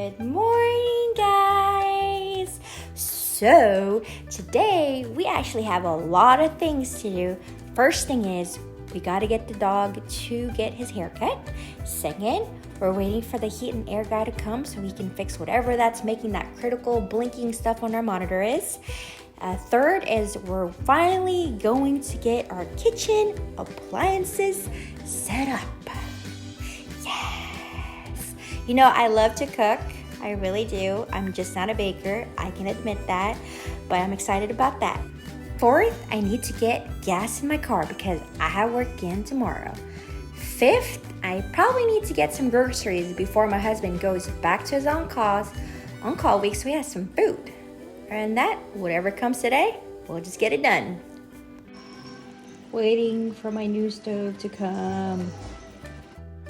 Good morning, guys. So today we actually have a lot of things to do. First thing is we got to get the dog to get his haircut. Second, we're waiting for the heat and air guy to come so he can fix whatever that's making that critical blinking stuff on our monitor is. Third is we're finally going to get our kitchen appliances set up. Yes! You know, I love to cook. I really do. I'm just not a baker. I can admit that, but I'm excited about that. Fourth, I need to get gas in my car because I have work again tomorrow. Fifth, I probably need to get some groceries before my husband goes back to his on-call week so he has some food. And that, whatever comes today, we'll just get it done. Waiting for my new stove to come.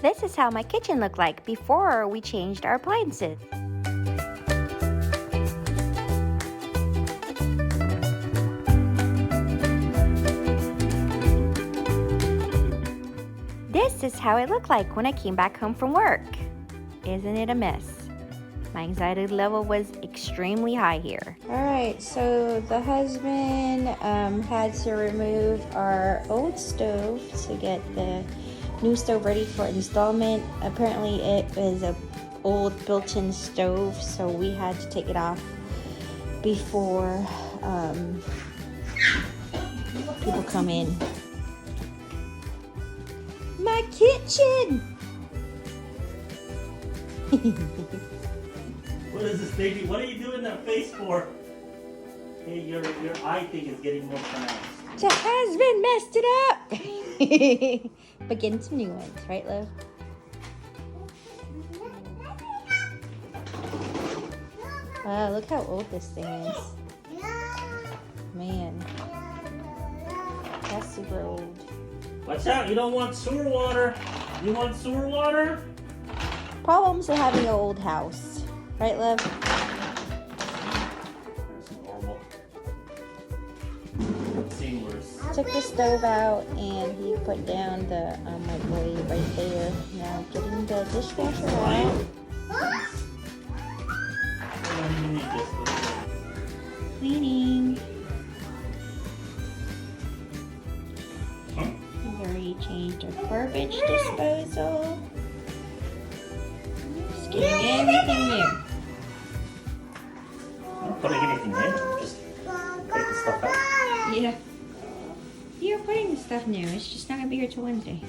This is how my kitchen looked like before we changed our appliances. This is how it looked like when I came back home from work. Isn't it a mess? My anxiety level was extremely high here. All right, so the husband had to remove our old stove to get the new stove ready for installment. Apparently it was an old built-in stove, so we had to take it off before people come in. My kitchen! What is this, baby? What are you doing that face for? Hey, your eye thing is getting more pronounced. The husband messed it up! But getting some new ones, right, love? Wow, look how old this thing is. Man, that's super old. Watch out, you don't want sewer water. You want sewer water? Problems with having an old house. Right, love? That's normal. Seen worse. Took the stove out and he put down the microwave right there. Now getting the dishwasher out. Cleaning. We've already changed our garbage disposal. Just getting everything new. I'm not putting anything in, just take the stuff out. Yeah. You're putting the stuff new. It's just not gonna be here till Wednesday.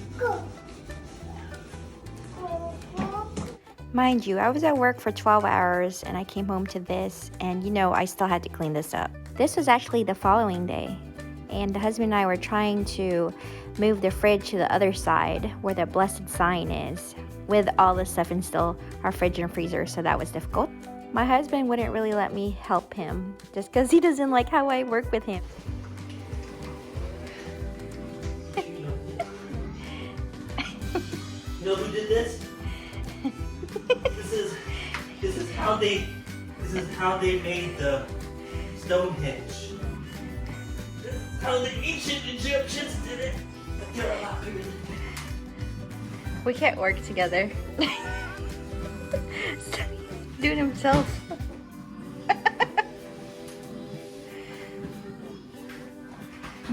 Mind you, I was at work for 12 hours and I came home to this, and you know, I still had to clean this up. This was actually the following day, and the husband and I were trying to move the fridge to the other side where the blessed sign is, with all the stuff in still our fridge and freezer, so that was difficult. My husband wouldn't really let me help him just because he doesn't like how I work with him. You know who did this? This is how they made the Stonehenge. This is how the ancient Egyptians did it. But they're a lot bigger than me. We can't work together. Doing himself.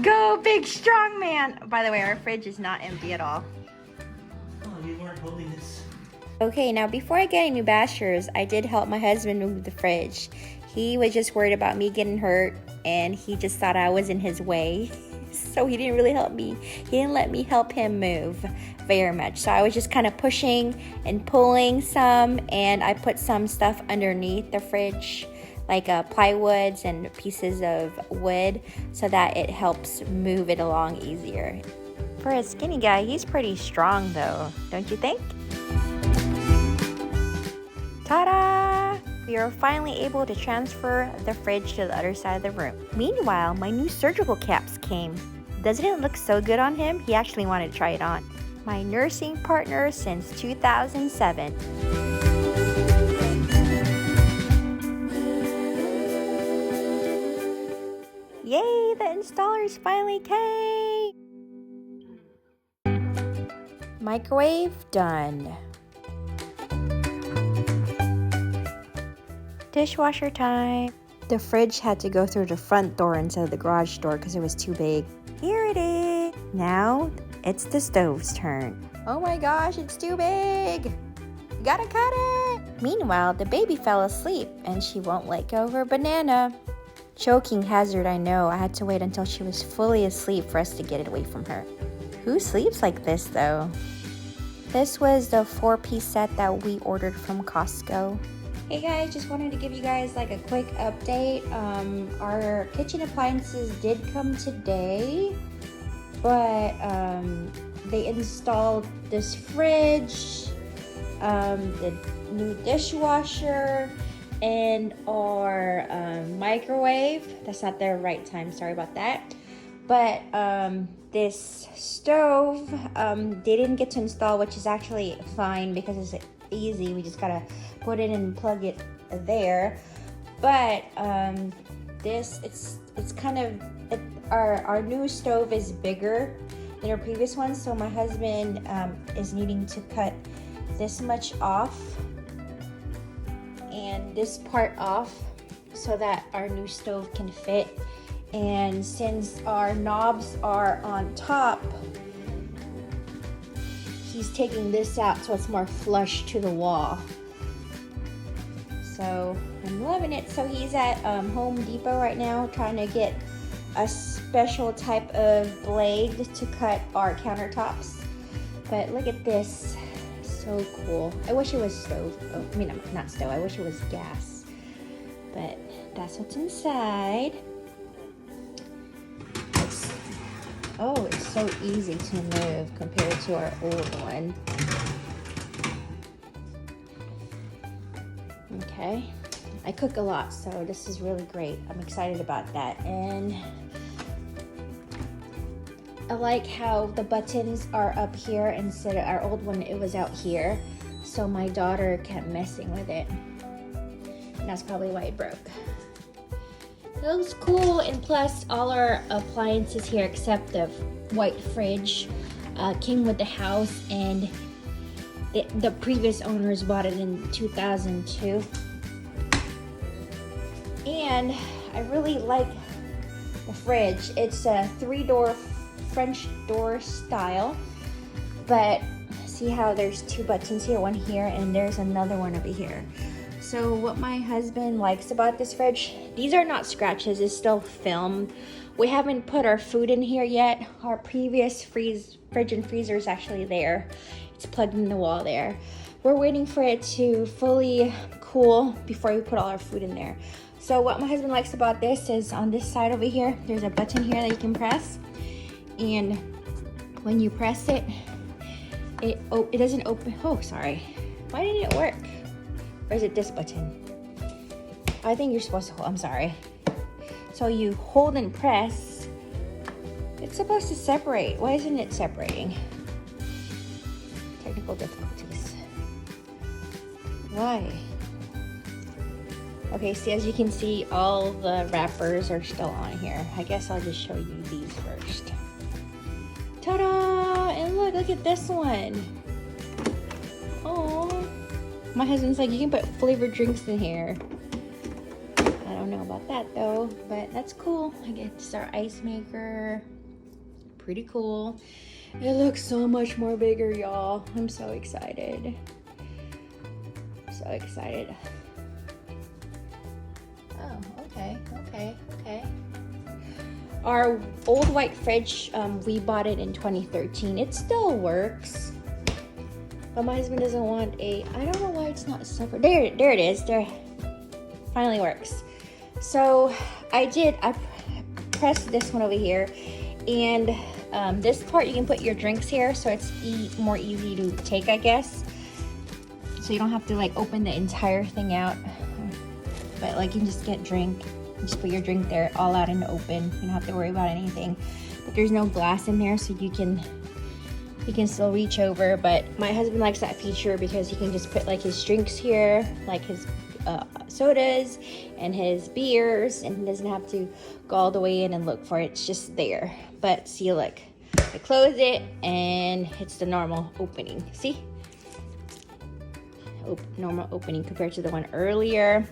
Go, big strong man! By the way, our fridge is not empty at all. Oh, you weren't holding this. Okay, now before I get any bashers, I did help my husband move the fridge. He was just worried about me getting hurt, and he just thought I was in his way. So he didn't really help me. He didn't let me help him move very much. So I was just kind of pushing and pulling some, and I put some stuff underneath the fridge, like plywoods and pieces of wood, so that it helps move it along easier. For a skinny guy, he's pretty strong though, don't you think? Ta-da! We are finally able to transfer the fridge to the other side of the room. Meanwhile, my new surgical caps came. Doesn't it look so good on him? He actually wanted to try it on. My nursing partner since 2007. Yay, the installers finally came! Microwave done. Dishwasher time. The fridge had to go through the front door instead of the garage door because it was too big. Here it is. Now it's the stove's turn. Oh my gosh, it's too big. Gotta cut it. Meanwhile, the baby fell asleep and she won't let go of her banana. Choking hazard, I know. I had to wait until she was fully asleep for us to get it away from her. Who sleeps like this though? This was the 4-piece set that we ordered from Costco. Hey guys, just wanted to give you guys like a quick update. Our kitchen appliances did come today, but they installed this fridge, the new dishwasher, and our microwave. That's not the right time, sorry about that. But this stove, they didn't get to install, which is actually fine because it's easy. We just gotta put it in and plug it there. But it's kind of, our new stove is bigger than our previous one, so my husband is needing to cut this much off and this part off so that our new stove can fit. And since our knobs are on top, he's taking this out so it's more flush to the wall. So I'm loving it. So he's at Home Depot right now trying to get a special type of blade to cut our countertops. But look at this, so cool. I wish it was stove. Oh, I mean, not stove, I wish it was gas. But that's what's inside. Oh, it's so easy to move compared to our old one. Okay, I cook a lot, so this is really great. I'm excited about that. And I like how the buttons are up here instead of our old one, it was out here. So my daughter kept messing with it. And that's probably why it broke. It looks cool, and plus all our appliances here except the white fridge came with the house, and the previous owners bought it in 2002. And I really like the fridge. It's a 3-door French door style, but see how there's 2 buttons here, one here, and there's another one over here. So what my husband likes about this fridge, these are not scratches, it's still film. We haven't put our food in here yet. Our previous fridge and freezer is actually there. It's plugged in the wall there. We're waiting for it to fully cool before we put all our food in there. So what my husband likes about this is on this side over here, there's a button here that you can press. And when you press it, it doesn't open. Oh, sorry. Why didn't it work? Or is it this button? I think you're supposed to hold, I'm sorry. So you hold and press. It's supposed to separate. Why isn't it separating? Technical difficulties. Why? Okay, so as you can see, all the wrappers are still on here. I guess I'll just show you these first. Ta-da! And look at this one. Oh. My husband's like, you can put flavored drinks in here. I don't know about that though, but that's cool. I guess our ice maker. Pretty cool. It looks so much more bigger, y'all. I'm so excited. So excited. Oh, okay. Our old white fridge, we bought it in 2013. It still works. But my husband doesn't want I don't know why it's not separate. There it is. There, finally works. So I pressed this one over here, and this part you can put your drinks here, so it's more easy to take, I guess. So you don't have to like open the entire thing out, but like you can just get drink. You just put your drink there, all out in the open. You don't have to worry about anything. But there's no glass in there, so you can still reach over. But my husband likes that feature because he can just put like his drinks here, like his sodas and his beers, and he doesn't have to go all the way in and look for it. It's just there. But see, look, I close it and it's the normal opening. See? Normal opening compared to the one earlier.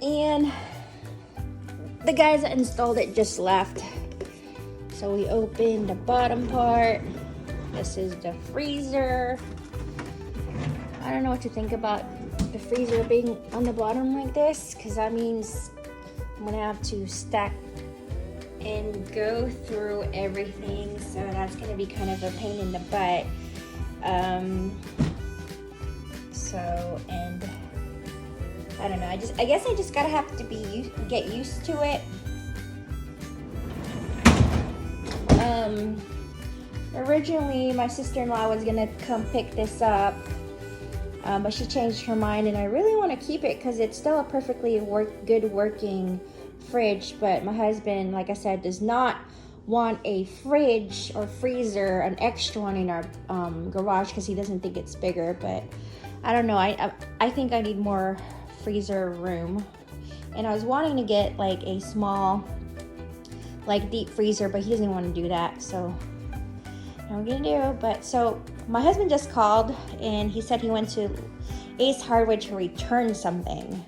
And the guys that installed it just left. So we opened the bottom part. This is the freezer. I don't know what to think about the freezer being on the bottom like this, because that means I'm gonna have to stack and go through everything, so that's gonna be kind of a pain in the butt. And I don't know, I guess I just gotta have to get used to it. Originally my sister-in-law was gonna come pick this up, but she changed her mind, and I really want to keep it because it's still a perfectly good working fridge. But my husband, like I said, does not want a fridge or freezer, an extra one in our garage, because he doesn't think it's bigger. But I don't know, I think I need more freezer room, and I was wanting to get like a small like deep freezer, but he doesn't want to do that, so I'm gonna do. But so my husband just called, and he said he went to Ace Hardware to return something.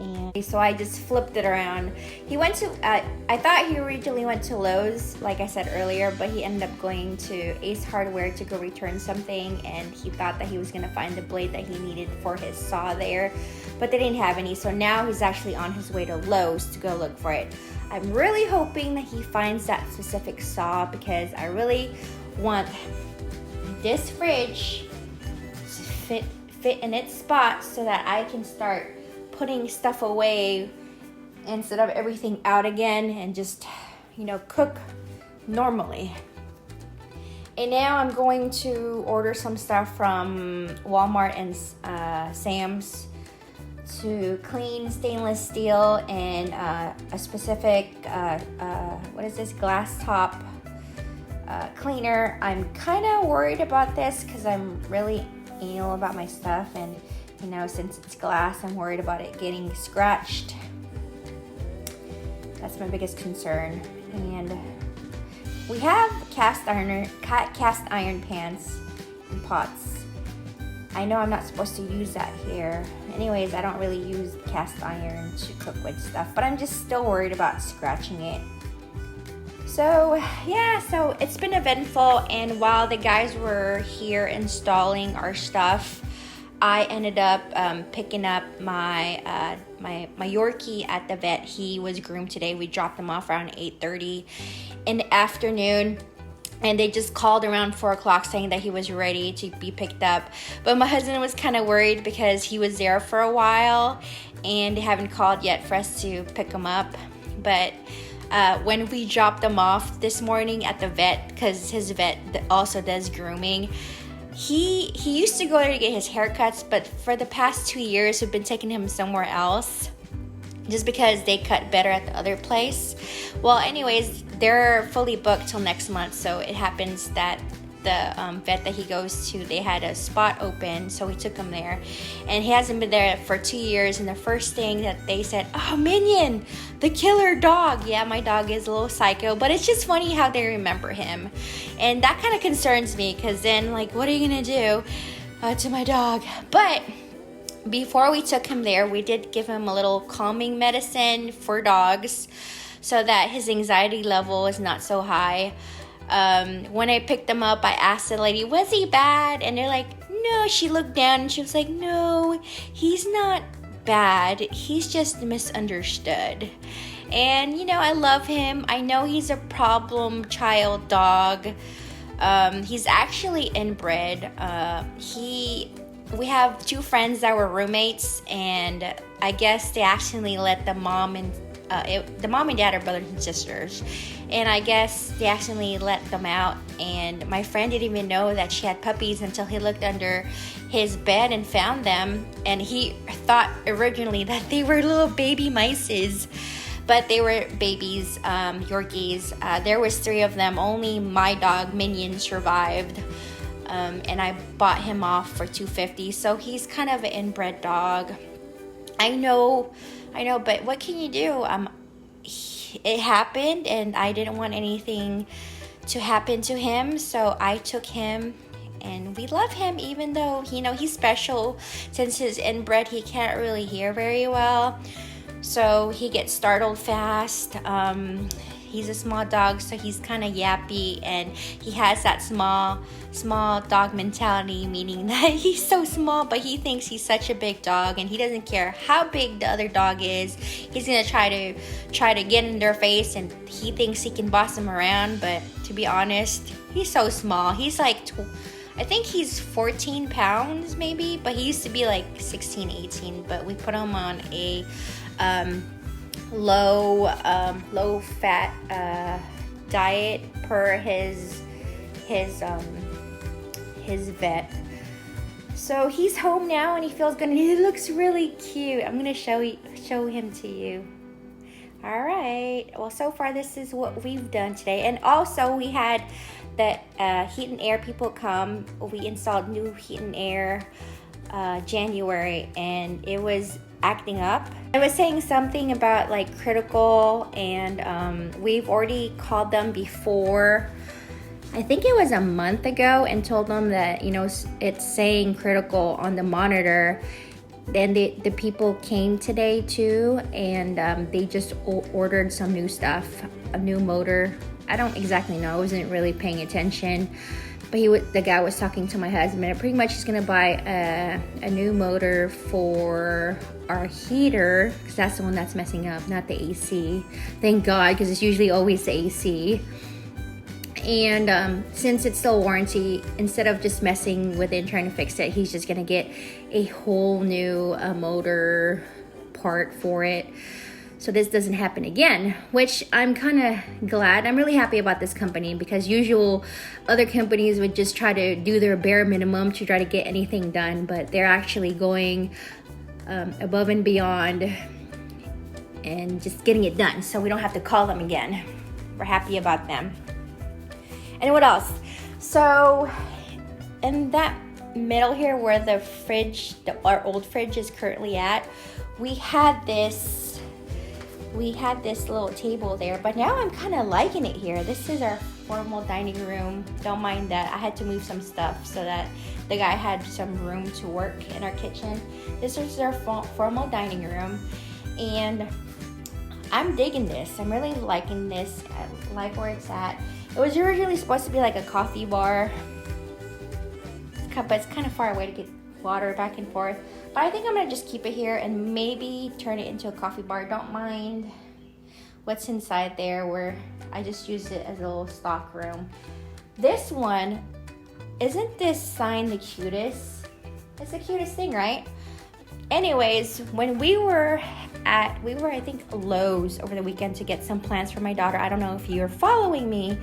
And so I just flipped it around. He went to, I thought he originally went to Lowe's, like I said earlier, but he ended up going to Ace Hardware to go return something, and he thought that he was gonna find the blade that he needed for his saw there, but they didn't have any, so now he's actually on his way to Lowe's to go look for it. I'm really hoping that he finds that specific saw, because I really want this fridge to fit in its spot so that I can start putting stuff away instead of everything out again, and just, you know, cook normally. And now I'm going to order some stuff from Walmart and Sam's to clean stainless steel and a specific what is this, glass top cleaner. I'm kind of worried about this because I'm really anal about my stuff, and you know, since it's glass, I'm worried about it getting scratched. That's my biggest concern. And we have cast iron pans and pots. I know I'm not supposed to use that here. Anyways, I don't really use cast iron to cook with stuff, but I'm just still worried about scratching it. So yeah, so it's been eventful, and while the guys were here installing our stuff, I ended up picking up my Yorkie at the vet. He was groomed today. We dropped him off around 8:30 in the afternoon, and they just called around 4 o'clock saying that he was ready to be picked up. But my husband was kind of worried because he was there for a while, and they haven't called yet for us to pick him up. But when we dropped him off this morning at the vet, because his vet also does grooming, he used to go there to get his haircuts, but for the past 2 years we've been taking him somewhere else just because they cut better at the other place. Well, anyways, they're fully booked till next month, so it happens that the vet that he goes to, they had a spot open, so we took him there, and he hasn't been there for 2 years. And the first thing that they said, "Oh, Minion, the killer dog." Yeah, my dog is a little psycho, but it's just funny how they remember him, and that kind of concerns me, because then, like, what are you gonna do to my dog? But before we took him there, we did give him a little calming medicine for dogs so that his anxiety level is not so high. When I picked him up, I asked the lady, "Was he bad?" And they're like, "No." She looked down and she was like, "No, he's not bad. He's just misunderstood." And, you know, I love him. I know he's a problem child dog. He's actually inbred. We have 2 friends that were roommates, and I guess they accidentally let the mom and dad are brothers and sisters, and I guess they accidentally let them out, and my friend didn't even know that she had puppies until he looked under his bed and found them, and he thought originally that they were little baby mices, but they were babies, Yorkies. There was 3 of them. Only my dog Minion survived, and I bought him off for $250, so he's kind of an inbred dog. I know, but what can you do? It happened, and I didn't want anything to happen to him, so I took him and we love him, even though, you know, he's special. Since his inbred, he can't really hear very well, so he gets startled fast. He's a small dog, so he's kind of yappy, and he has that small dog mentality, meaning that he's so small, but he thinks he's such a big dog, and he doesn't care how big the other dog is. He's gonna try to get in their face, and he thinks he can boss them around. But to be honest, he's so small. He's like, I think he's 14 pounds maybe, but he used to be like 16, 18. But we put him on a low fat diet per his vet. So he's home now, and he feels good, and he looks really cute. I'm gonna show him to you. All right, well, so far this is what we've done today. And also we had the heat and air people come. We installed new heat and air January, and it was acting up. I was saying something about like critical, and we've already called them before, I think it was a month ago, and told them that, you know, it's saying critical on the monitor. Then the people came today too, and they just ordered some new stuff, a new motor. I don't exactly know, I wasn't really paying attention, but the guy was talking to my husband, and pretty much he's gonna buy a new motor for our heater, because that's the one that's messing up, not the AC. Thank God, because it's usually always the AC. And since it's still warranty, instead of just messing with it and trying to fix it, he's just gonna get a whole new motor part for it, so this doesn't happen again, which I'm kind of glad. I'm really happy about this company, because usual other companies would just try to do their bare minimum to try to get anything done, but they're actually going above and beyond and just getting it done, so we don't have to call them again. We're happy about them. And what else? So in that middle here where the fridge, our old fridge is currently at, we had this little table there, but now I'm kind of liking it here. This is our formal dining room. Don't mind that. I had to move some stuff so that the guy had some room to work in our kitchen. This is our formal dining room, and I'm digging this. I'm really liking this. I like where it's at. It was originally supposed to be like a coffee bar, but it's kind of far away to get water back and forth. But I think I'm gonna just keep it here and maybe turn it into a coffee bar. Don't mind what's inside there, where I just use it as a little stock room. This one, isn't this sign the cutest? It's the cutest thing, right? Anyways, when we were I think Lowe's over the weekend to get some plants for my daughter. I don't know if you're following me,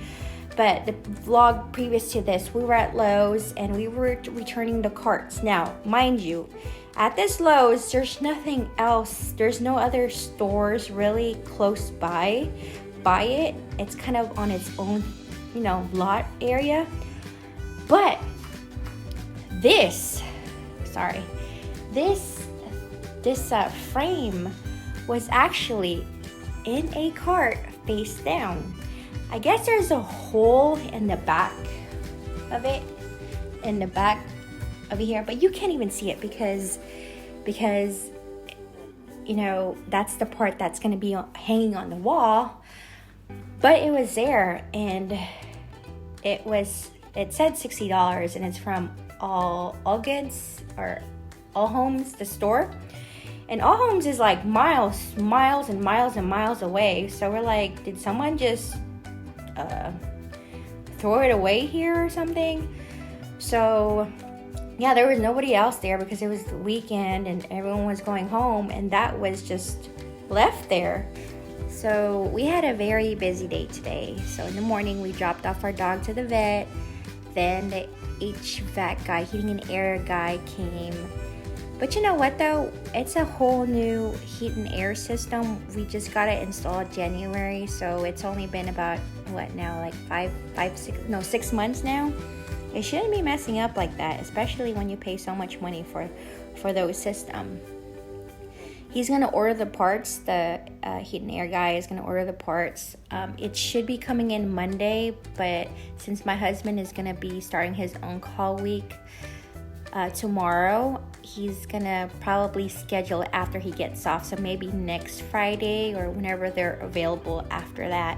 but the vlog previous to this, we were at Lowe's and we were returning the carts. Now, mind you, at this Lowe's, there's nothing else. There's no other stores really close by it. It's kind of on its own, you know, lot area. But this frame was actually in a cart face down. I guess there's a hole in the back of it, here, but you can't even see it because you know, that's the part that's going to be hanging on the wall. But it was there, and it said $60, and it's from All Goods or All Homes, the store. And All Homes is like miles and miles and miles away. So we're like, did someone just throw it away here or something? So yeah, there was nobody else there because it was the weekend and everyone was going home, and that was just left there. So we had a very busy day today. So in the morning we dropped off our dog to the vet. Then the HVAC guy, heating and air guy, came. But you know what though? It's a whole new heat and air system. We just got it installed January, so it's only been about, what now, like 6 months now? It shouldn't be messing up like that, especially when you pay so much money for those systems. He's gonna order the parts. The heat and air guy is gonna order the parts. It should be coming in Monday, but since my husband is gonna be starting his own call week tomorrow, he's gonna probably schedule it after he gets off. So maybe next Friday or whenever they're available after that.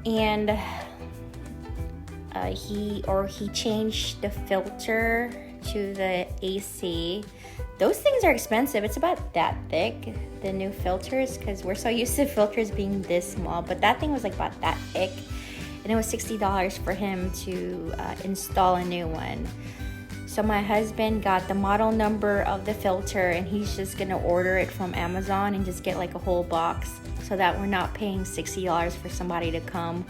And he changed the filter to the AC. Those things are expensive. It's about that thick, the new filters, because we're so used to filters being this small, but that thing was like about that thick, and it was $60 for him to install a new one. So my husband got the model number of the filter, and he's just gonna order it from Amazon and just get like a whole box, so that we're not paying $60 for somebody to come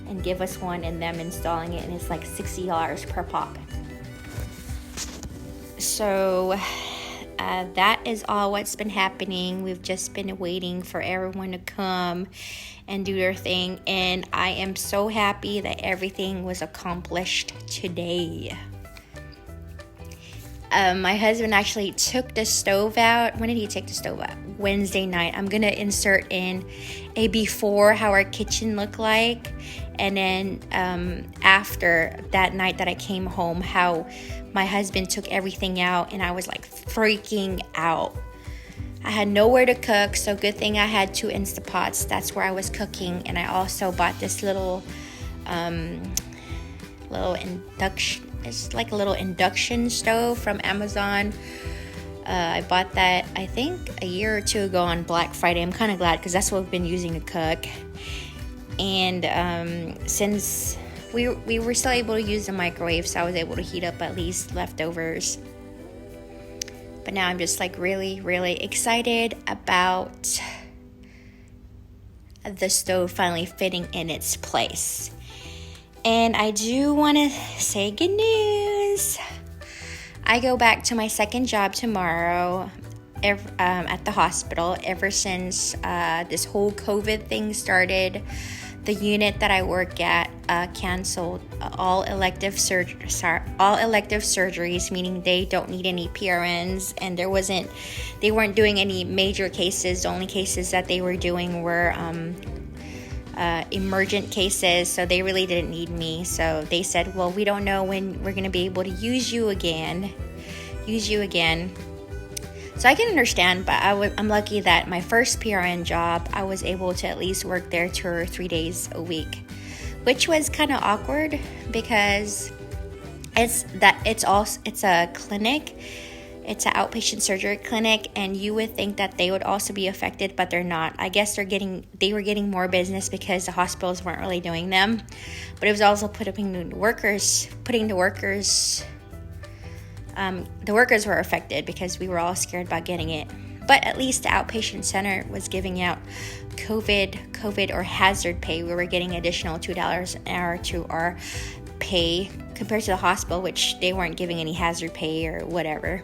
and give us one and them installing it, and it's like $60 per pop. So that is all what's been happening. We've just been waiting for everyone to come and do their thing, and I am so happy that everything was accomplished today. My husband actually took the stove out. When did he take the stove out? Wednesday night. I'm gonna insert in a before how our kitchen looked like, and then after that night that I came home, how my husband took everything out, and I was like freaking out. I had nowhere to cook, so good thing I had 2 Instapots. That's where I was cooking, and I also bought this little induction. It's like a little induction stove from Amazon. I bought that, I think, a year or 2 ago on Black Friday. I'm kind of glad because that's what we've been using to cook. And since we were still able to use the microwave, so I was able to heat up at least leftovers. But now I'm just like really, really excited about the stove finally fitting in its place. And I do want to say good news. I go back to my second job tomorrow at the hospital. Ever since this whole COVID thing started, the unit that I work at canceled all elective surgeries, meaning they don't need any PRNs, and they weren't doing any major cases. The only cases that they were doing were emergent cases, so they really didn't need me. So they said, well, we don't know when we're going to be able to use you again. So I can understand, but I'm lucky that my first PRN job, I was able to at least work there 2 or 3 days a week, which was kind of awkward because it's a clinic. It's an outpatient surgery clinic, and you would think that they would also be affected, but they're not. I guess they were getting more business because the hospitals weren't really doing them, but it was also the workers were affected because we were all scared about getting it. But at least the outpatient center was giving out COVID or hazard pay. We were getting additional $2 an hour to our pay compared to the hospital, which they weren't giving any hazard pay or whatever.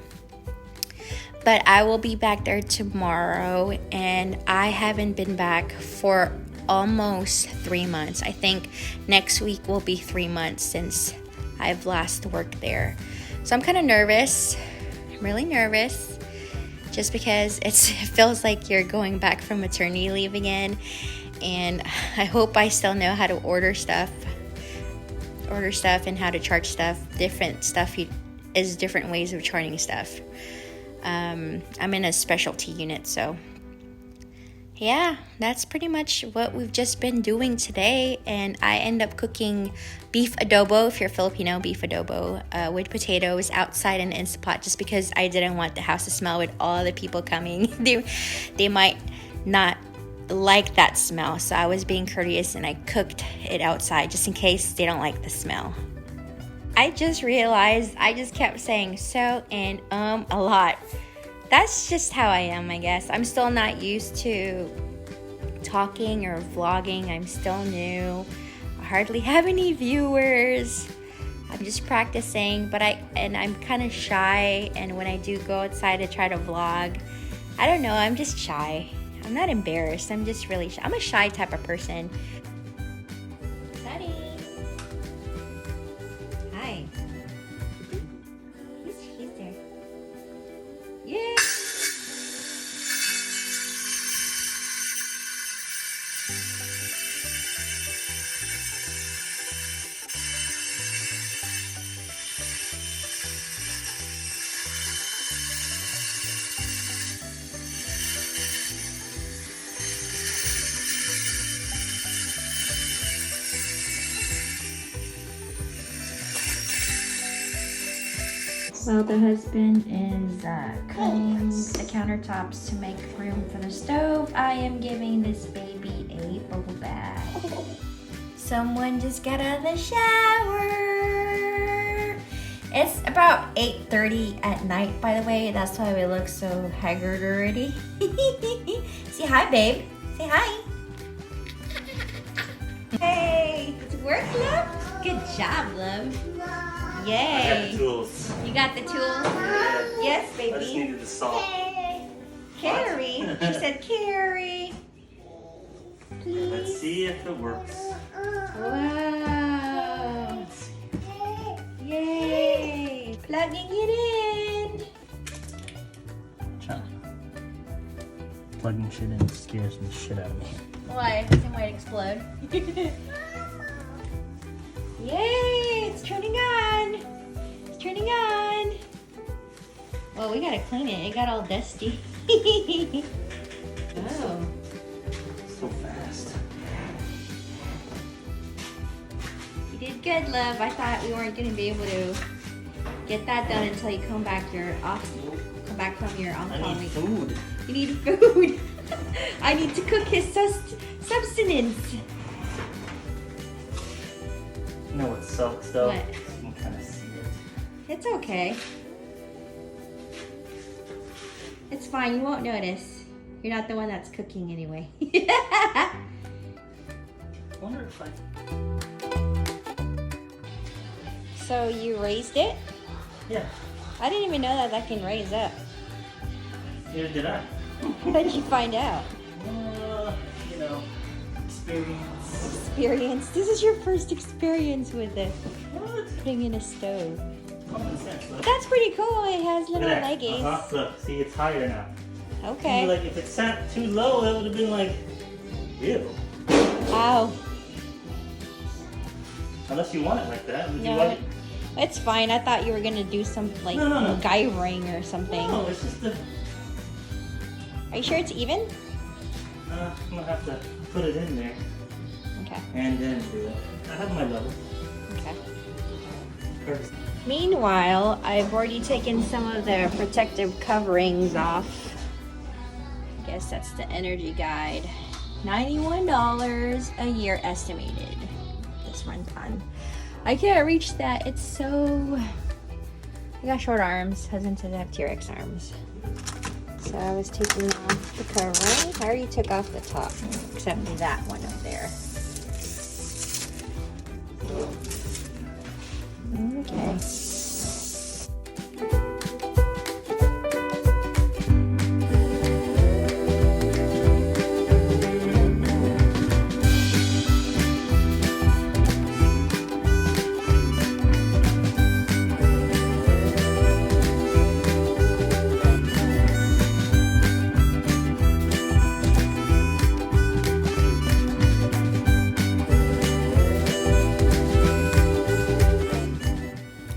But I will be back there tomorrow, and I haven't been back for almost 3 months. I think next week will be 3 months since I've last worked there. So I'm kind of nervous. I'm really nervous just because it feels like you're going back from maternity leave again. And I hope I still know how to order stuff and how to charge stuff. Different ways of charging stuff. I'm in a specialty unit, so yeah, that's pretty much what we've just been doing today. And I end up cooking beef adobo, if you're Filipino, beef adobo with potatoes outside in the Instapot, just because I didn't want the house to smell with all the people coming. They might not like that smell, so I was being courteous and I cooked it outside just in case they don't like the smell. I just realized I just kept saying so and a lot. That's just how I am, I guess. I'm still not used to talking or vlogging. I'm still new. I hardly have any viewers. I'm just practicing, and I'm kind of shy, and when I do go outside to try to vlog, I don't know, I'm just shy. I'm not embarrassed. I'm just really shy. I'm a shy type of person. Sunny. Hi. He's there. Yeah. Well, the husband is cleaning the countertops to make room for the stove. I am giving this baby a bubble bath. Someone just got out of the shower. It's about 8:30 at night, by the way. That's why we look so haggard already. Say hi, babe. Say hi. Hey, it's work, love? Good job, love. Yay. I got the tools. You got the tools? Yes, baby. I just needed the salt. Carrie. She said, Carrie. Please. Let's see if it works. Wow. Yay. Plugging it in. Plugging shit in scares the shit out of me. Why? It might explode. Yay! It's turning on. It's turning on. Well, we gotta clean it. It got all dusty. Oh. So fast. You did good, love. I thought we weren't gonna be able to get that done until you come back from your on-call week. Food. You need food. I need to cook his sustenance. You know what sucks though? What? You can kind of see it. It's okay. It's fine. You won't notice. You're not the one that's cooking anyway. I wonder if I... So you raised it? Yeah. I didn't even know that can raise up. Neither did I. How did you find out? You know, experience. Experience. This is your first experience with it. What? Putting in a stove. Common sense, look. That's pretty cool. It has Look little at that. leggies. Look, see, it's higher now. Okay. Like if it sat too low, it would have been like, ew. Ow. Unless you want it like that. Would you No. want it? It's fine. I thought you were gonna do some like No. guy ring or something. No, it's just the. Are you sure it's even? I'm gonna have to put it in there Okay. and then do it. I have my level. Okay. Perfect. Meanwhile, I've already taken some of the protective coverings off. I guess that's the energy guide. $91 a year estimated. This runs on. I can't reach that. It's so... I got short arms. Husband says I have T-Rex arms. So I was taking off the covering. I already took off the top, except that one up there. Okay.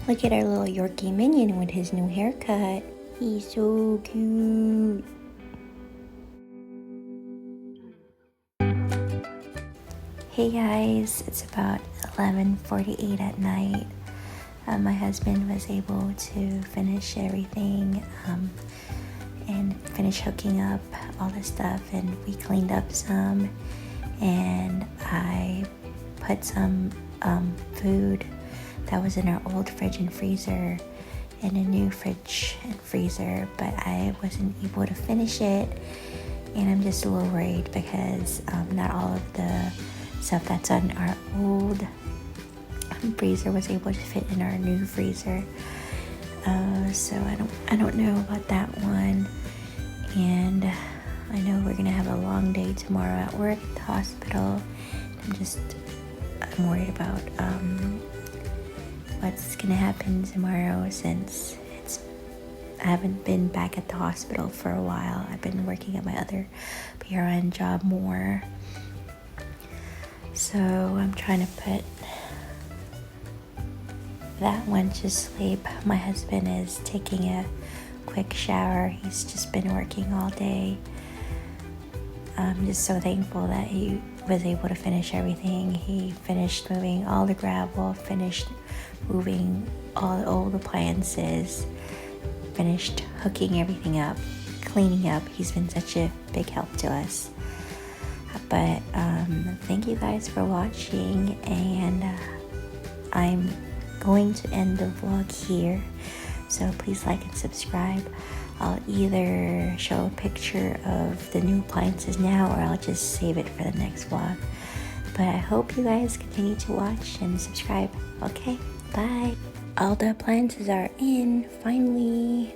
Look at our little Yorkie minion with his new haircut. He's so cute. Hey guys, it's about 11:48 at night. My husband was able to finish everything and finish hooking up all the stuff, and we cleaned up some, and I put some food that was in our old fridge and freezer in a new fridge and freezer, but I wasn't able to finish it, and I'm just a little worried because not all of the stuff that's on our old freezer was able to fit in our new freezer. So I don't know about that one, and I know we're gonna have a long day tomorrow at work at the hospital. I'm worried about what's gonna happen tomorrow, since I haven't been back at the hospital for a while. I've been working at my other PRN job more, so I'm trying to put that one to sleep. My husband is taking a quick shower. He's just been working all day. I'm just so thankful that he was able to finish everything. He finished moving all the gravel, finished moving all the old appliances, finished hooking everything up, cleaning up. He's been such a big help to us. But thank you guys for watching, and I'm going to end the vlog here, so please like and subscribe. I'll either show a picture of the new appliances now, or I'll just save it for the next vlog. But I hope you guys continue to watch and subscribe. Okay, bye. All the appliances are in finally.